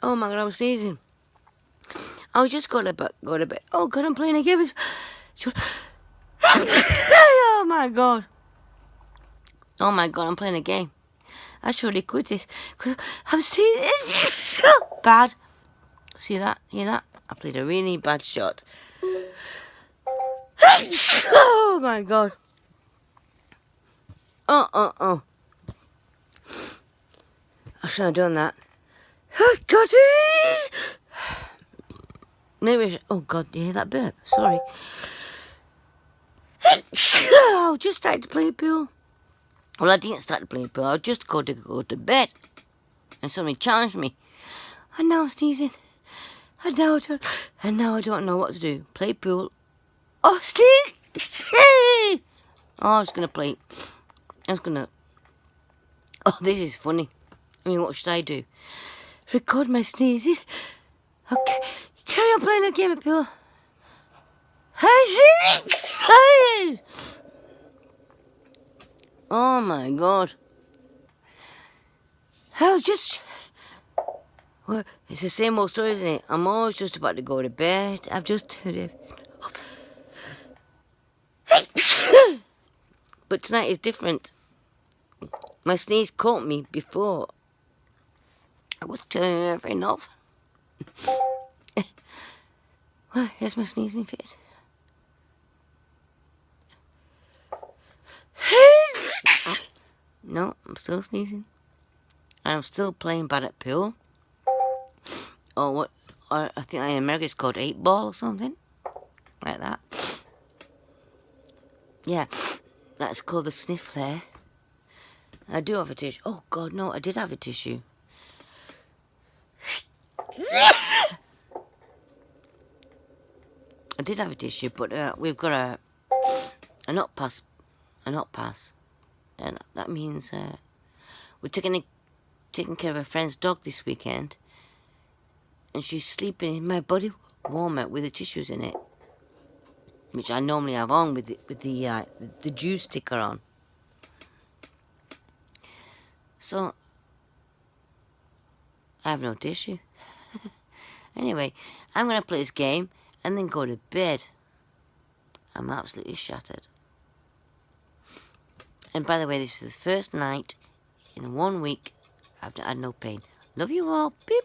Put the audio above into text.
Oh my god, I'm sneezing. I was just going to bed. Oh god, I'm playing a game. Oh my god. Oh my god, I'm playing a game. I should have quit this because I'm sneezing so bad. See that? Hear that? I played a really bad shot. Oh my god. Oh. I shouldn't have done that. Oh god. Maybe I should. Oh god, you hear that burp? Sorry. I just started to play pool. Well, I didn't start to play pool. I was just going to go to bed. And somebody challenged me. And now I'm sneezing. And now I don't know what to do. Play pool. Oh, sneeze! Oh, I was going to play. Oh, this is funny. I mean, what should I do? Record my sneezing? Okay. Carry on playing a game of pool. Oh my god. I was just... Well, it's the same old story, isn't it? I'm always just about to go to bed. I've just turned it off. But tonight is different. My sneeze caught me before. I was turning everything off. Well, here's my sneezing fit. No, I'm still sneezing. And I'm still playing bad at pool. Or what? Or I think in America it's called 8-ball or something. Like that. Yeah, that's called the Sniffler. I do have a tissue. Oh god, no, I did have a tissue. I did have a tissue, but we've got a not pass, and that means we're taking care of a friend's dog this weekend, and she's sleeping in my body warmer with the tissues in it, which I normally have on with the juice sticker on. So I have no tissue. Anyway, I'm gonna play this game and then go to bed. I'm absolutely shattered. And by the way, this is the first night in 1 week I've had no pain. Love you all. Beep.